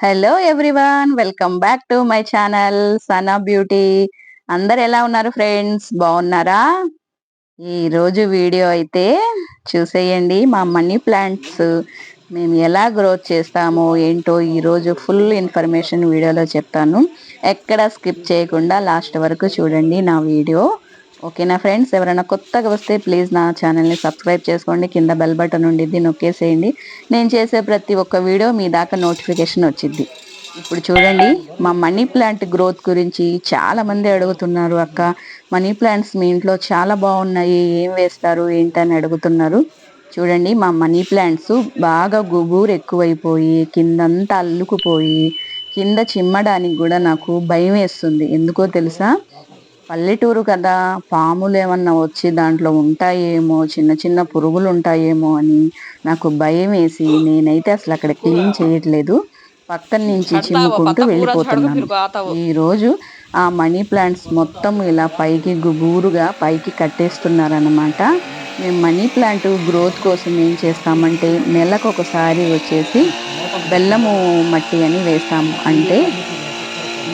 Hello everyone, welcome back to my channel Sana beauty. అందరు ఎలా ఉన్నారు ఫ్రెండ్స్? బాగున్నారా? ఈ రోజు వీడియో అయితే చూసేయండి. మా మనీ ప్లాంట్స్ మేము ఎలా గ్రోత్ చేస్తామో ఏంటో ఈ రోజు ఫుల్ ఇన్ఫర్మేషన్ వీడియోలో చెప్తాను. ఎక్కడ స్కిప్ చేయకుండా లాస్ట్ వరకు చూడండి నా వీడియో. ఓకేనా ఫ్రెండ్స్? ఎవరైనా కొత్తగా వస్తే ప్లీజ్ నా ఛానల్ని సబ్స్క్రైబ్ చేసుకోండి. కింద బెల్ బటన్ ఉండిద్ది, నొక్కేసేయండి. నేను చేసే ప్రతి ఒక్క వీడియో మీ దాకా నోటిఫికేషన్ వచ్చింది. ఇప్పుడు చూడండి, మా మనీ ప్లాంట్ గ్రోత్ గురించి చాలా మంది అడుగుతున్నారు. అక్క, మనీ ప్లాంట్స్ మీ ఇంట్లో చాలా బాగున్నాయి, ఏం వేస్తారు ఏంటని అడుగుతున్నారు. చూడండి, మా మనీ ప్లాంట్స్ బాగా గుబూరు ఎక్కువైపోయి కిందంతా అల్లుకుపోయి కింద చిమ్మడానికి కూడా నాకు భయం వేస్తుంది. ఎందుకో తెలుసా? పల్లెటూరు కదా, పాములు ఏమన్నా వచ్చి దాంట్లో ఉంటాయేమో, చిన్న చిన్న పురుగులు ఉంటాయేమో అని నాకు భయం వేసి నేనైతే అసలు అక్కడ క్లీన్ చేయట్లేదు. పక్కన నుంచి చిమ్ముకుంటూ వెళ్ళిపోతున్నాను. ఈరోజు ఆ మనీ ప్లాంట్స్ మొత్తం ఇలా పైకి గుబూరుగా పైకి కట్టేస్తున్నారన్నమాట. మేము మనీ ప్లాంట్ గ్రోత్ కోసం ఏం చేస్తామంటే నెలకు ఒకసారి వచ్చేసి బెల్లము మట్టి అని వేస్తాము. అంటే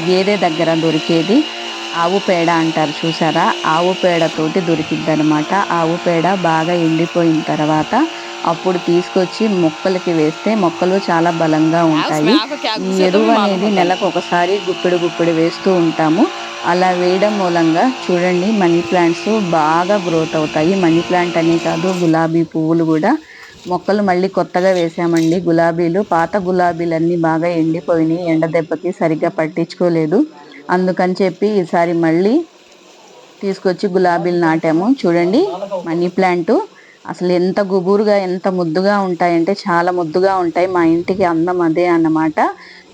గేదె దగ్గర దొరికేది ఆవు పేడ అంటారు చూసారా, ఆవు పేడతోటి దొరికిద్ది అనమాట. ఆవు పేడ బాగా ఎండిపోయిన తర్వాత అప్పుడు తీసుకొచ్చి మొక్కలకి వేస్తే మొక్కలు చాలా బలంగా ఉంటాయి. ఈ ఎరువు అనేది నెలకు ఒకసారి గుప్పెడు గుప్పెడు వేస్తూ ఉంటాము. అలా వేయడం మూలంగా చూడండి మనీ ప్లాంట్స్ బాగా గ్రోత్ అవుతాయి. మనీ ప్లాంట్ అనే కాదు, గులాబీ పువ్వులు కూడా మొక్కలు మళ్ళీ కొత్తగా వేసామండి. గులాబీలు, పాత గులాబీలన్నీ బాగా ఎండిపోయినాయి, ఎండ దెబ్బకి సరిగ్గా పట్టించుకోలేదు. అందుకని చెప్పి ఈసారి మళ్ళీ తీసుకొచ్చి గులాబీలు నాటాము. చూడండి, మనీ ప్లాంట్ అసలు ఎంత గుబురుగా ఎంత ముద్దుగా ఉంటాయంటే చాలా ముద్దుగా ఉంటాయి. మా ఇంటికి అందం అదే అన్నమాట.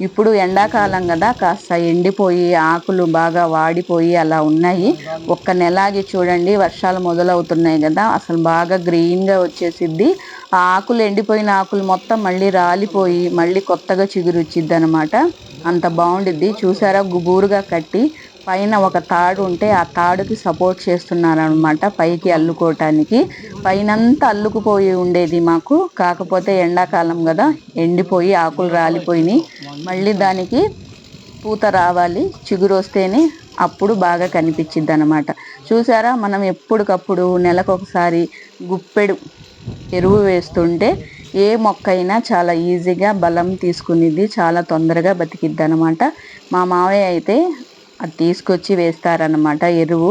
ఇప్పుడు ఎండాకాలం కదా, కాస్త ఎండిపోయి ఆకులు బాగా వాడిపోయి అలా ఉన్నాయి. ఒక్క నెలాగి చూడండి, వర్షాలు మొదలవుతున్నాయి కదా, అసలు బాగా గ్రీన్గా వచ్చేసిద్ది. ఆ ఆకులు, ఎండిపోయిన ఆకులు మొత్తం మళ్ళీ రాలిపోయి మళ్ళీ కొత్తగా చిగురు వచ్చిద్ది అనమాట. అంత బాగుండిద్ది. చూసారా, గుబూరుగా కట్టి పైన ఒక తాడు ఉంటే ఆ తాడుకి సపోర్ట్ చేస్తున్నారనమాట పైకి అల్లుకోవటానికి. పైనంతా అల్లుకుపోయి ఉండేది మాకు, కాకపోతే ఎండాకాలం కదా ఎండిపోయి ఆకులు రాలిపోయినాయి. మళ్ళీ దానికి పూత రావాలి, చిగురు వస్తేనే అప్పుడు బాగా కనిపించిద్ది అనమాట. చూసారా, మనం ఎప్పటికప్పుడు నెలకొకసారి గుప్పెడు ఎరువు వేస్తుంటే ఏ మొక్క అయినా చాలా ఈజీగా బలం తీసుకునిద్ది, చాలా తొందరగా బతికిద్ది అనమాట. మా మావయ్య అయితే అది తీసుకొచ్చి వేస్తారనమాట ఎరువు.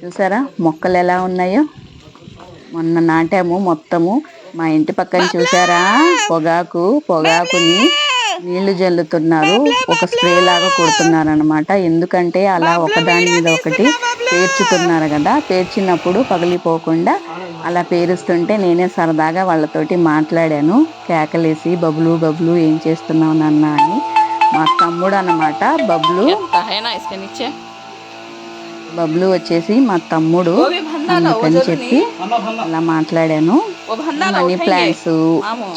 చూసారా మొక్కలు ఎలా ఉన్నాయో. మొన్న నాటాము మొత్తము. మా ఇంటి పక్కన చూసారా, పొగాకుని నీళ్లు జల్లుతున్నారు, ఒక స్ప్రే లాగా కొడుతున్నారు అనమాట. ఎందుకంటే అలా ఒకదాని మీద ఒకటి పేర్చుతున్నారు కదా, పేర్చినప్పుడు పగిలిపోకుండా అలా పేరుస్తుంటే నేనే సరదాగా వాళ్ళతోటి మాట్లాడాను, కేకలేసి, బబ్లు బబ్లు ఏం చేస్తున్నావు నాన్న అని. మా తమ్ముడు అన్నమాట బబ్లు. బబ్లు వచ్చేసి మా తమ్ముడు, అందుకని చెప్పి అలా మాట్లాడాను. మనీ ప్లాంట్స్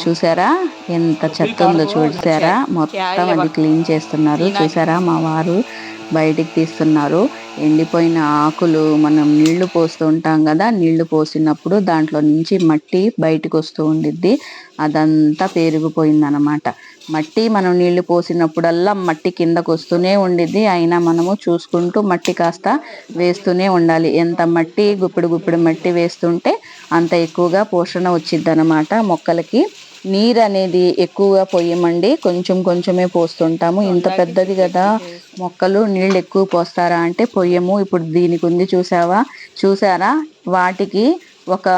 చూసారా ఎంత చెత్త ఉందో, చూసారా మొత్తం అది క్లీన్ చేస్తున్నారు. చూసారా, మా వారు బయటికి తీస్తున్నారు. ఎండిపోయిన ఆకులు మనం నీళ్లు పోస్తూ ఉంటాం కదా, నీళ్లు పోసినప్పుడు దాంట్లో నుంచి మట్టి బయటకు వస్తూ ఉండిద్ది, అదంతా పేరుకుపోయింది అనమాట. మట్టి మనం నీళ్లు పోసినప్పుడల్లా మట్టి కిందకు వస్తూనే ఉండిద్ది, అయినా మనము చూసుకుంటూ మట్టి కాస్త వేస్తూనే ఉండాలి. ఎంత మట్టి గుప్పిడి మట్టి వేస్తుంటే అంత ఎక్కువగా పోషణ వచ్చిద్ది అనమాట మొక్కలకి. నీరు అనేది ఎక్కువగా పోయమండి, కొంచెం కొంచెమే పోస్తుంటాము. ఇంత పెద్దది కదా మొక్కలు, నీళ్ళు ఎక్కువ పోస్తారా అంటే పొయ్యము. ఇప్పుడు దీనికి ఉంది చూసారా, వాటికి ఒక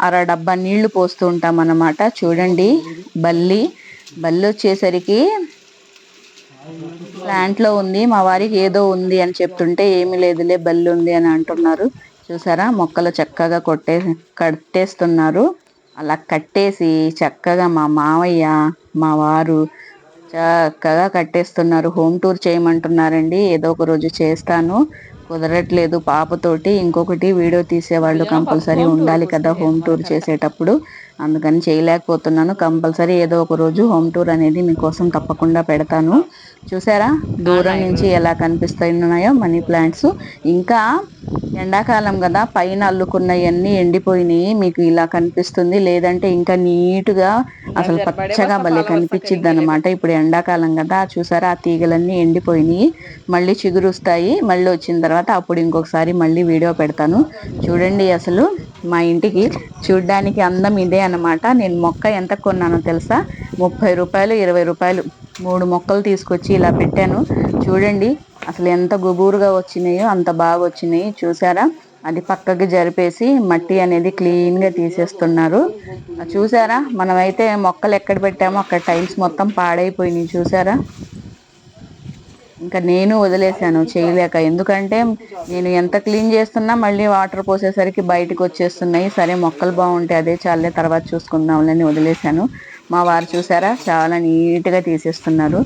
అర డబ్బా నీళ్లు పోస్తూ ఉంటాం అన్నమాట. చూడండి, బల్లి వచ్చేసరికి ప్లాంట్లో ఉంది. మా వారికి ఏదో ఉంది అని చెప్తుంటే ఏమీ లేదులే బల్లి ఉంది అని అంటున్నారు. చూసారా, మొక్కలు చక్కగా కట్టేస్తున్నారు. అలా కట్టేసి చక్కగా మా మావయ్య, మా వారు చక్కగా కట్టేస్తున్నారు. Home tour చేయమంటున్నారండి. ఏదో ఒక రోజు చేస్తాను, కుదరట్లేదు పాపతోటి. ఇంకొకటి వీడియో తీసేవాళ్ళు కంపల్సరీ ఉండాలి కదా హోమ్ టూర్ చేసేటప్పుడు. అందుకని చేయలేకపోతున్నాను. కంపల్సరీ ఏదో ఒక రోజు హోమ్ టూర్ అనేది మీకోసం తప్పకుండా పెడతాను. చూసారా దూరం నుంచి ఎలా కనిపిస్తున్నాయో మనీ ప్లాంట్స్. ఇంకా ఎండాకాలం కదా, పైన అల్లుకున్నవన్నీ ఎండిపోయినాయి, మీకు ఇలా కనిపిస్తుంది. లేదంటే ఇంకా నీటుగా అసలు పచ్చగా భలే కనిపించిద్ది అనమాట. ఇప్పుడు ఎండాకాలం కదా, చూసారా ఆ తీగలన్నీ ఎండిపోయినాయి, మళ్ళీ చిగురుస్తాయి. మళ్ళీ వచ్చిన తర్వాత అప్పుడు ఇంకొకసారి మళ్ళీ వీడియో పెడతాను. చూడండి అసలు మా ఇంటికి చూడ్డానికి అందం ఇదే అన్నమాట. నేను మొక్క ఎంత కొన్నానో తెలుసా? 30 రూపాయలు, 20 రూపాయలు 3 మొక్కలు తీసుకొచ్చి ఇలా పెట్టాను. చూడండి అసలు ఎంత గుబూరుగా వచ్చినాయో, అంత బాగా వచ్చినాయి. చూసారా అది పక్కకి జరిపేసి మట్టి అనేది క్లీన్ గా తీసేస్తున్నారు. చూసారా మనమైతే మొక్కలు ఎక్కడ పెట్టామో అక్కడ టైల్స్ మొత్తం పాడైపోయినాయి. చూసారా ఇంకా నేను వదిలేశాను చేయలేక. ఎందుకంటే నేను ఎంత క్లీన్ చేస్తున్నా మళ్ళీ వాటర్ పోసేసరికి బయటకు వచ్చేస్తున్నాయి. సరే మొక్కలు బాగుంటే అదే చాలే, తర్వాత చూసుకుందాంలని వదిలేశాను. మా వారు చూసారా చాలా నీట్గా తీసేస్తున్నారు.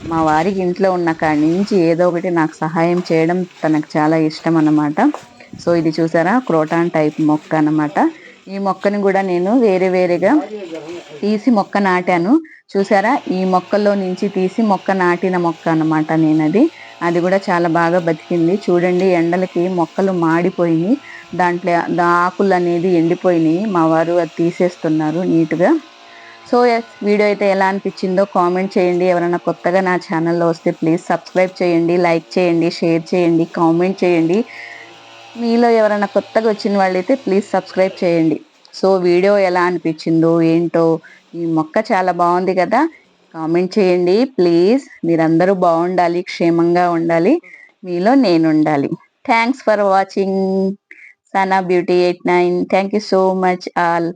మా వారికి ఇంట్లో ఉన్న కాడి నుంచి ఏదో ఒకటి నాకు సహాయం చేయడం తనకు చాలా ఇష్టం అన్నమాట. సో ఇది చూసారా క్రోటాన్ టైప్ మొక్క అన్నమాట. ఈ మొక్కని కూడా నేను వేరేగా తీసి మొక్క నాటాను. చూసారా ఈ మొక్కల్లో నుంచి తీసి మొక్క నాటిన మొక్క అన్నమాట నేనది. అది కూడా చాలా బాగా బతికింది. చూడండి ఎండలకి మొక్కలు మాడిపోయినాయి, దాంట్లో ఆకులు అనేది ఎండిపోయినాయి. మా వారు అది తీసేస్తున్నారు నీట్గా. సో వీడియో అయితే ఎలా అనిపించిందో కామెంట్ చేయండి. ఎవరైనా కొత్తగా నా ఛానల్లో వస్తే ప్లీజ్ సబ్స్క్రైబ్ చేయండి, లైక్ చేయండి, షేర్ చేయండి, కామెంట్ చేయండి. మీలో ఎవరైనా కొత్తగా వచ్చిన వాళ్ళైతే ప్లీజ్ సబ్స్క్రైబ్ చేయండి. సో వీడియో ఎలా అనిపించిందో ఏంటో, ఈ మొక్క చాలా బాగుంది కదా, కామెంట్ చేయండి ప్లీజ్. మీరందరూ బాగుండాలి, క్షేమంగా ఉండాలి, మీలో నేను ఉండాలి. Thanks for watching Sana beauty 89. Thank you so much all.